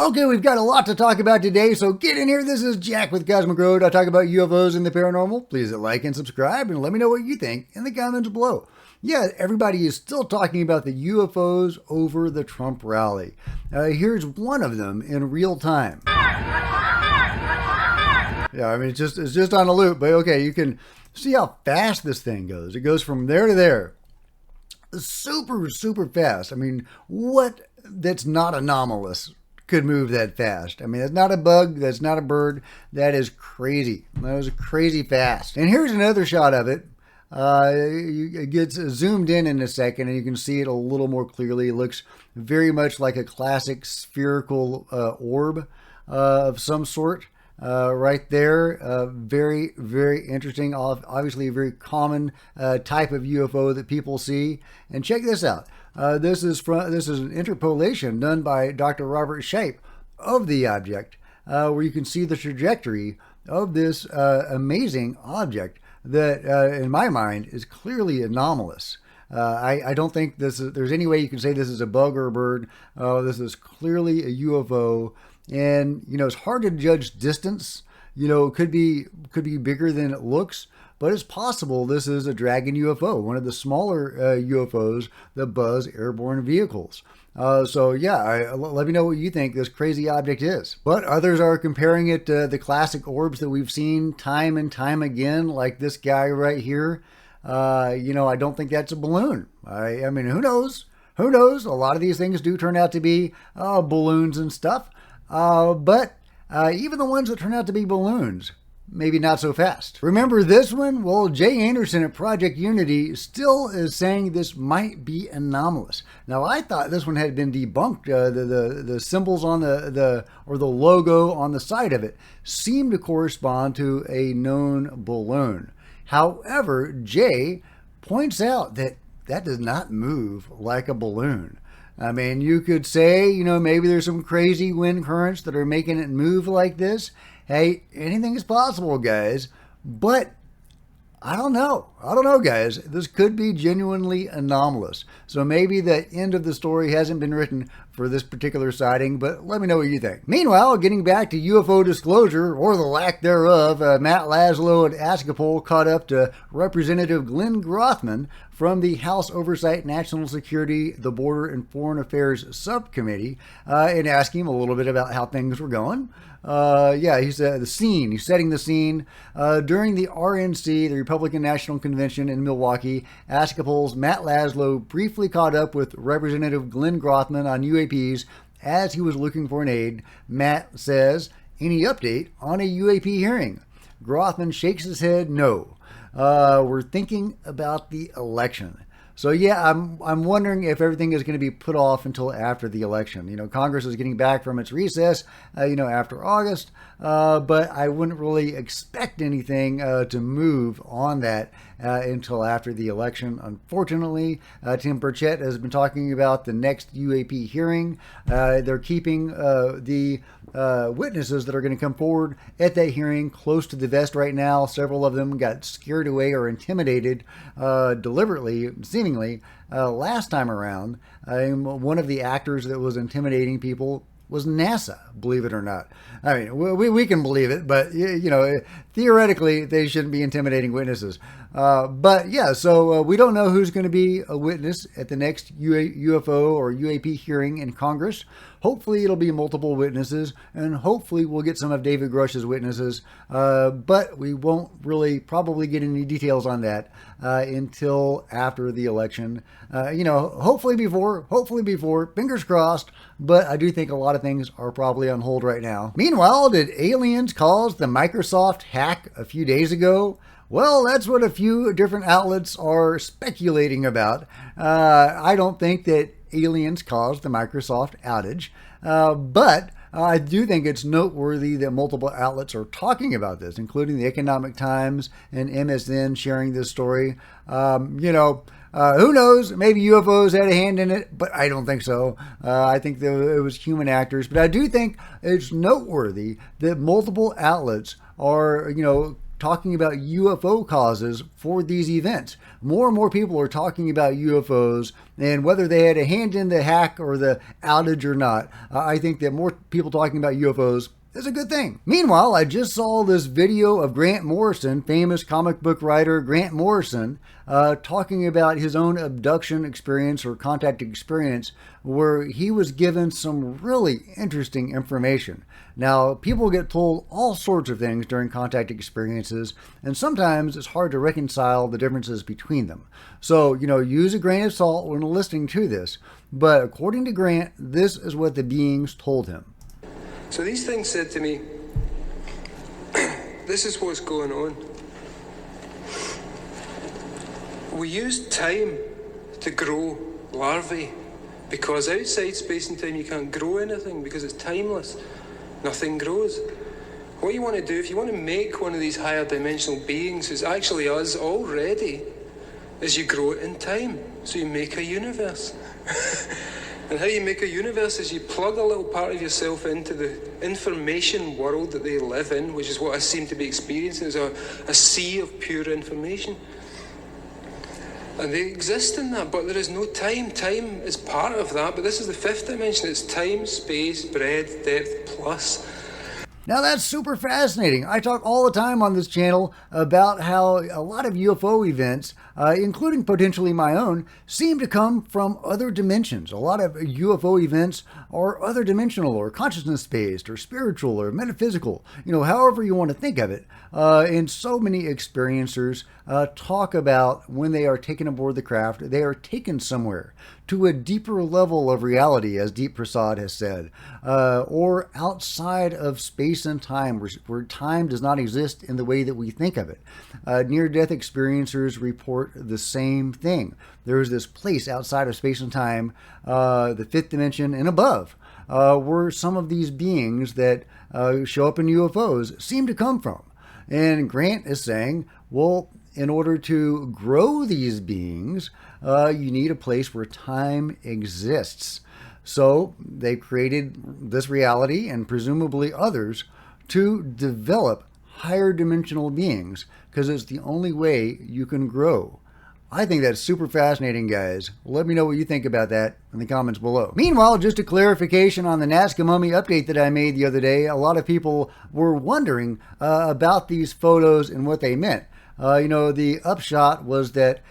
Okay, we've got a lot to talk about today, so get in here. This is Jack with Cosmic Road. I talk about UFOs and the paranormal. Please hit like and subscribe and let me know what you think in the comments below. Yeah, everybody is still talking about the UFOs over the Trump rally. Here's one of them in real time. Yeah, I mean, it's just on a loop, but okay, you can see how fast this thing goes. It goes from there to there. Super, super fast. I mean, what that's not anomalous could move that fast? I mean, that's not a bug, that's not a bird, that is crazy. That was crazy fast. And here's another shot of it. It gets zoomed in a second, and you can see it a little more clearly. It looks very much like a classic spherical orb of some sort. Right there, very, very interesting. Obviously, a very common type of UFO that people see. And check this out. This is an interpolation done by Dr. Robert Shipe of the object, where you can see the trajectory of this amazing object that, in my mind, is clearly anomalous. I don't think there's any way you can say this is a bug or a bird. This is clearly a UFO. And, you know, it's hard to judge distance. You know, it could be bigger than it looks, but it's possible this is a Dragon UFO, one of the smaller UFOs that buzz airborne vehicles. So yeah, let me know what you think this crazy object is. But others are comparing it to the classic orbs that we've seen time and time again, like this guy right here. You know, I don't think that's a balloon. I mean, who knows? Who knows? A lot of these things do turn out to be balloons and stuff. But even the ones that turn out to be balloons, maybe not so fast. Remember this one? Well, Jay Anderson at Project Unity still is saying this might be anomalous. Now, I thought this one had been debunked. The symbols on the logo on the side of it seem to correspond to a known balloon. However, Jay points out that does not move like a balloon. I mean, you could say, you know, maybe there's some crazy wind currents that are making it move like this. Hey, anything is possible, guys. But I don't know. I don't know, guys. This could be genuinely anomalous. So maybe the end of the story hasn't been written for this particular sighting, but let me know what you think. Meanwhile, getting back to UFO disclosure, or the lack thereof, Matt Laszlo at Askapol caught up to Representative Glenn Grothman from the House Oversight, National Security, the Border and Foreign Affairs Subcommittee, and asked him a little bit about how things were going. Yeah, he's he's setting the scene. During the RNC, the Republican National Convention in Milwaukee, Askapol's Matt Laszlo briefly caught up with Representative Glenn Grothman on UAPs as he was looking for an aide. Matt says, any update on a UAP hearing? Grothman shakes his head, no. We're thinking about the election. So yeah, I'm wondering if everything is going to be put off until after the election. You know, Congress is getting back from its recess, you know, after August, but I wouldn't really expect anything to move on that until after the election. Unfortunately, Tim Burchett has been talking about the next UAP hearing. They're keeping the witnesses that are going to come forward at that hearing close to the vest right now. Several of them got scared away or intimidated deliberately, seemingly, last time around. One of the actors that was intimidating people was NASA, believe it or not. I mean, we can believe it, but, you know, theoretically, they shouldn't be intimidating witnesses. But, yeah, so we don't know who's going to be a witness at the next UFO or UAP hearing in Congress. Hopefully, it'll be multiple witnesses, and hopefully, we'll get some of David Grush's witnesses. But we won't really probably get any details on that until after the election. You know, hopefully before, fingers crossed, but I do think a lot of things are probably on hold right now. Meanwhile, did aliens cause the Microsoft hack a few days ago? Well, that's what a few different outlets are speculating about. I don't think that aliens caused the Microsoft outage, but I do think it's noteworthy that multiple outlets are talking about this, including the Economic Times and MSN sharing this story. You know, who knows? Maybe UFOs had a hand in it, but I don't think so. I think that it was human actors. But I do think it's noteworthy that multiple outlets are, you know, talking about UFO causes for these events. More and more people are talking about UFOs, and whether they had a hand in the hack or the outage or not, I think that more people talking about UFOs is a good thing. Meanwhile, I just saw this video of Grant Morrison, famous comic book writer Grant Morrison, talking about his own abduction experience or contact experience, where he was given some really interesting information. Now, people get told all sorts of things during contact experiences, and sometimes it's hard to reconcile the differences between them. So, use a grain of salt when listening to this. But according to Grant, this is what the beings told him. So these things said to me, this is what's going on. We use time to grow larvae because outside space and time you can't grow anything because it's timeless. Nothing grows. What you want to do, if you want to make one of these higher dimensional beings who's actually us already, is you grow it in time. So you make a universe. And how you make a universe is you plug a little part of yourself into the information world that they live in, which is what I seem to be experiencing, is a sea of pure information. And they exist in that, but there is no time. Time is part of that, but this is the fifth dimension. It's time, space, breadth, depth, plus. Now that's super fascinating. I talk all the time on this channel about how a lot of UFO events, including potentially my own, seem to come from other dimensions. A lot of UFO events are other dimensional or consciousness-based or spiritual or metaphysical, however you want to think of it. And so many experiencers talk about when they are taken aboard the craft, they are taken somewhere to a deeper level of reality, as Deep Prasad has said, or outside of space and time, where time does not exist in the way that we think of it. Near-death experiencers report the same thing. There is this place outside of space and time, the fifth dimension and above, where some of these beings that show up in UFOs seem to come from. And Grant is saying, well, in order to grow these beings, you need a place where time exists. So they created this reality and presumably others to develop higher dimensional beings because it's the only way you can grow. I think that's super fascinating, guys. Let me know what you think about that in the comments below. Meanwhile, just a clarification on the Nasca mummy update that I made the other day. A lot of people were wondering about these photos and what they meant. The upshot was that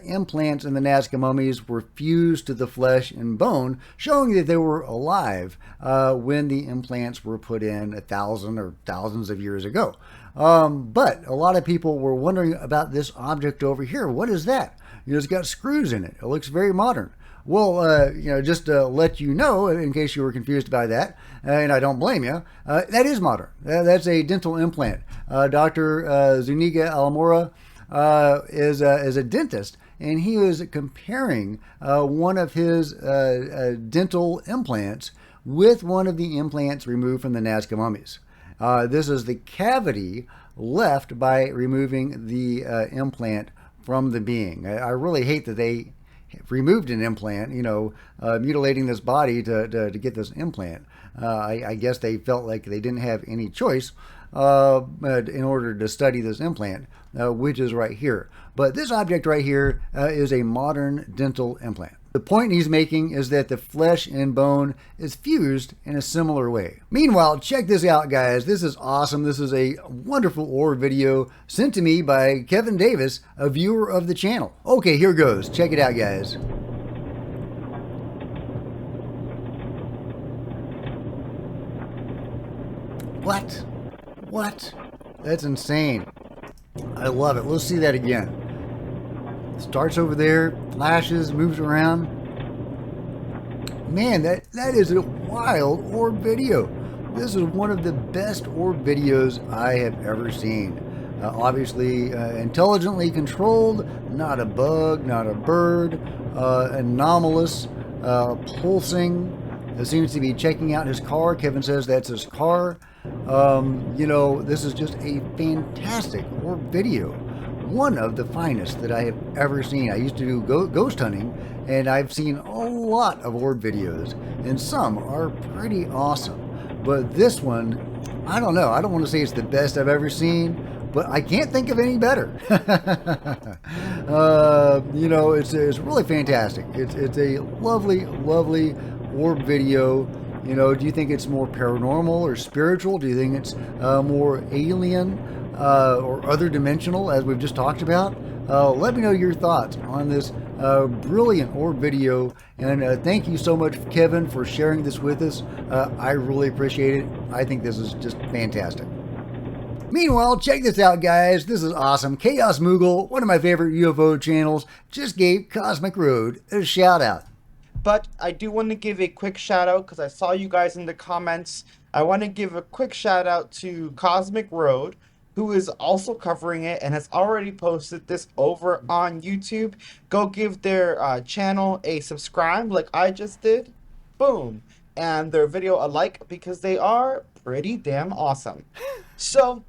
implants in the Nasca mummies were fused to the flesh and bone, showing that they were alive when the implants were put in 1,000 or thousands of years ago. But a lot of people were wondering about this object over here. What is that? It's got screws in it. It looks very modern. Well, just to let you know, in case you were confused by that, and I don't blame you, that is modern. That's a dental implant. Dr. Zuniga Almora is a dentist, and he was comparing one of his dental implants with one of the implants removed from the Nasca mummies. This is the cavity left by removing the implant from the being. I really hate that they removed an implant, mutilating this body to get this implant. I guess they felt like they didn't have any choice in order to study this implant, which is right here. But this object right here is a modern dental implant. The point he's making is that the flesh and bone is fused in a similar way. Meanwhile, check this out, guys. This is awesome. This is a wonderful orb video sent to me by Kevin Davis, a viewer of the channel. Okay, here goes. Check it out, guys. What? That's insane. I love it. Let's see that again. Starts over there, flashes, moves around. Man, that is a wild orb video. This is one of the best orb videos I have ever seen. Obviously, intelligently controlled, not a bug, not a bird, anomalous, pulsing. It seems to be checking out his car. Kevin says that's his car. This is just a fantastic orb video. One of the finest that I have ever seen. I used to do ghost hunting, and I've seen a lot of orb videos, and some are pretty awesome. But this one, I don't know. I don't want to say it's the best I've ever seen, but I can't think of any better. It's really fantastic. It's a lovely orb video. Do you think it's more paranormal or spiritual? Do you think it's more alien or other dimensional, as we've just talked about? Let me know your thoughts on this brilliant orb video. And thank you so much, Kevin, for sharing this with us. I really appreciate it. I think this is just fantastic. Meanwhile, check this out, guys. This is awesome. Chaos Moogle, one of my favorite UFO channels, just gave Cosmic Road a shout out. But I do want to give a quick shout out because I saw you guys in the comments. I want to give a quick shout out to Cosmic Road, who is also covering it and has already posted this over on YouTube. Go give their channel a subscribe like I just did. Boom. And their video a like because they are pretty damn awesome. So...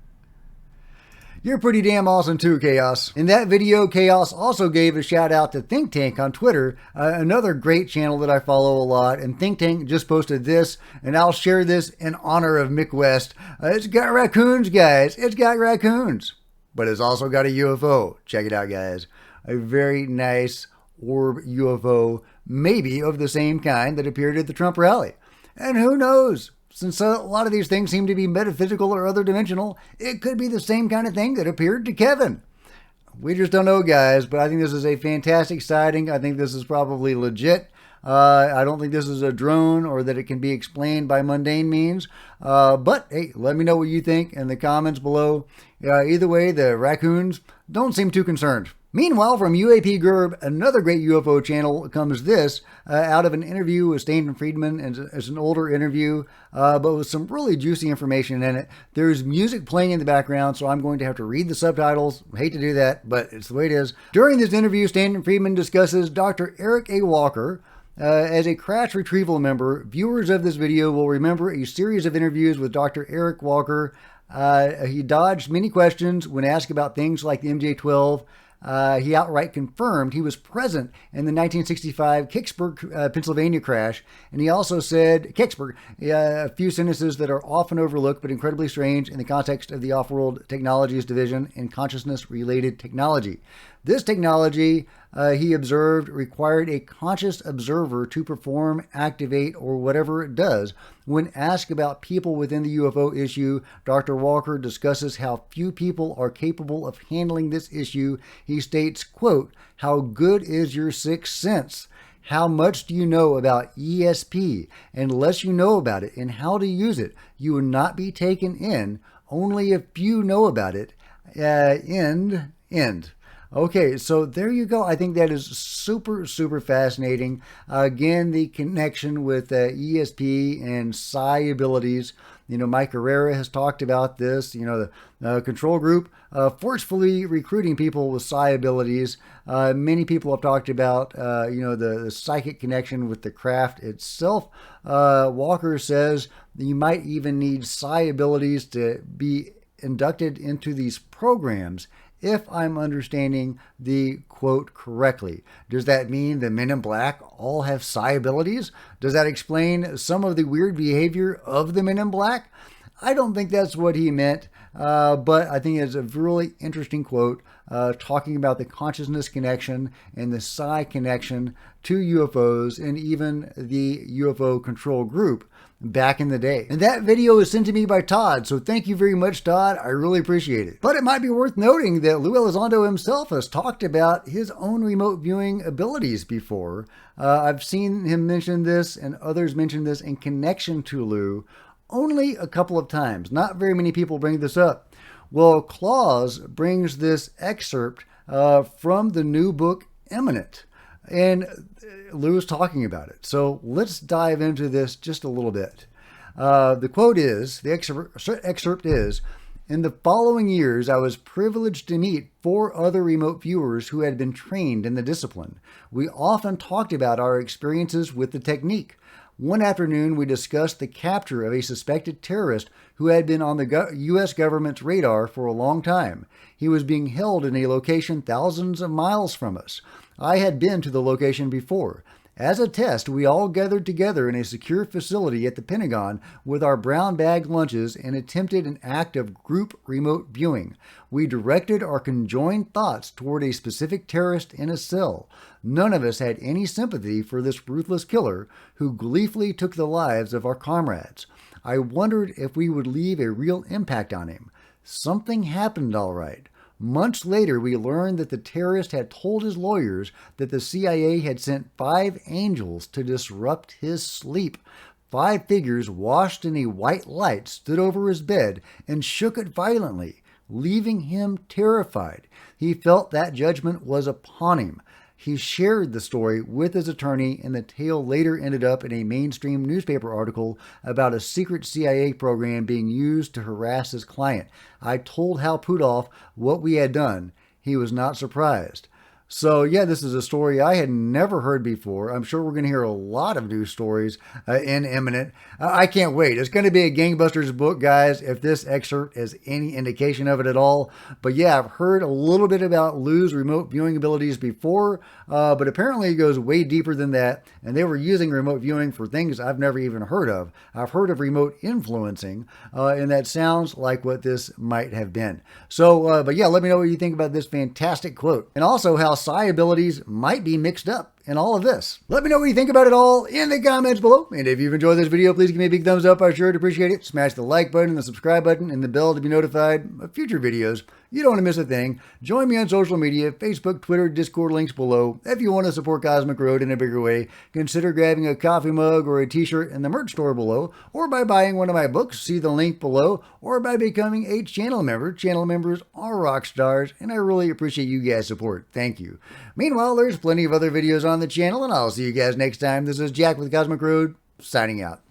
You're pretty damn awesome too, Chaos. In that video, Chaos also gave a shout out to Think Tank on Twitter, another great channel that I follow a lot. And Think Tank just posted this, and I'll share this in honor of Mick West. It's got raccoons, guys. It's got raccoons. But it's also got a UFO. Check it out, guys. A very nice orb UFO, maybe of the same kind that appeared at the Trump rally. And who knows? Since a lot of these things seem to be metaphysical or other dimensional, it could be the same kind of thing that appeared to Kevin. We just don't know, guys, but I think this is a fantastic sighting. I think this is probably legit. I don't think this is a drone or that it can be explained by mundane means. But, hey, let me know what you think in the comments below. Either way, the raccoons don't seem too concerned. Meanwhile, from UAP Gerb, another great UFO channel, comes this out of an interview with Stanton Friedman. And it's an older interview, but with some really juicy information in it. There's music playing in the background, so I'm going to have to read the subtitles. I hate to do that, but it's the way it is. During this interview, Stanton Friedman discusses Dr. Eric A. Walker. As a crash retrieval member, viewers of this video will remember a series of interviews with Dr. Eric Walker. He dodged many questions when asked about things like the MJ-12. He outright confirmed he was present in the 1965 Kicksburg, Pennsylvania crash, and he also said, Kicksburg, a few sentences that are often overlooked but incredibly strange in the context of the Off-World Technologies Division and consciousness-related technology. This technology, he observed, required a conscious observer to perform, activate, or whatever it does. When asked about people within the UFO issue, Dr. Walker discusses how few people are capable of handling this issue. He states, quote, "How good is your sixth sense? How much do you know about ESP? Unless you know about it and how to use it, you will not be taken in. Only a few know about it." End. Okay, so there you go. I think that is super fascinating. Again, the connection with ESP and psi abilities. Mike Herrera has talked about this. The control group forcefully recruiting people with psi abilities. Many people have talked about, the psychic connection with the craft itself. Walker says that you might even need psi abilities to be inducted into these programs, if I'm understanding the quote correctly. Does that mean the Men in Black all have psi abilities? Does that explain some of the weird behavior of the Men in Black? I don't think that's what he meant, but I think it's a really interesting quote talking about the consciousness connection and the psi connection to UFOs and even the UFO control group back in the day. And that video was sent to me by Todd, so thank you very much, Todd. I really appreciate it. But it might be worth noting that Lou Elizondo himself has talked about his own remote viewing abilities before. I've seen him mention this and others mention this in connection to Lou only a couple of times. Not very many people bring this up. Well, Claus brings this excerpt from the new book Imminent. And Lou's talking about it. So let's dive into this just a little bit. The quote is, the excerpt is, "In the following years, I was privileged to meet 4 other remote viewers who had been trained in the discipline. We often talked about our experiences with the technique. One afternoon, we discussed the capture of a suspected terrorist who had been on the U.S. government's radar for a long time. He was being held in a location thousands of miles from us. I had been to the location before. As a test, we all gathered together in a secure facility at the Pentagon with our brown bag lunches and attempted an act of group remote viewing. We directed our conjoined thoughts toward a specific terrorist in a cell. None of us had any sympathy for this ruthless killer who gleefully took the lives of our comrades. I wondered if we would leave a real impact on him. Something happened all right. Months later, we learned that the terrorist had told his lawyers that the CIA had sent 5 angels to disrupt his sleep. 5 figures washed in a white light stood over his bed and shook it violently, leaving him terrified. He felt that judgment was upon him. He shared the story with his attorney, and the tale later ended up in a mainstream newspaper article about a secret CIA program being used to harass his client. I told Hal Puthoff what we had done. He was not surprised. So, yeah, this is a story I had never heard before. I'm sure we're going to hear a lot of news stories in imminent. I can't wait. It's going to be a gangbusters book, guys, if this excerpt is any indication of it at all. But, yeah, I've heard a little bit about Lou's remote viewing abilities before, but apparently it goes way deeper than that, and they were using remote viewing for things I've never even heard of. I've heard of remote influencing, and that sounds like what this might have been. So, but, yeah, let me know what you think about this fantastic quote. And also how psi abilities might be mixed up in all of this. Let me know what you think about it all in the comments below. And if you've enjoyed this video, please give me a big thumbs up. I sure would appreciate it. Smash the like button, the subscribe button, and the bell to be notified of future videos. You don't want to miss a thing. Join me on social media, Facebook, Twitter, Discord, links below. If you want to support Cosmic Road in a bigger way, consider grabbing a coffee mug or a t-shirt in the merch store below, or by buying one of my books, see the link below, or by becoming a channel member. Channel members are rock stars, and I really appreciate you guys' support. Thank you. Meanwhile, there's plenty of other videos on the channel, and I'll see you guys next time. This is Jack with Cosmic Road, signing out.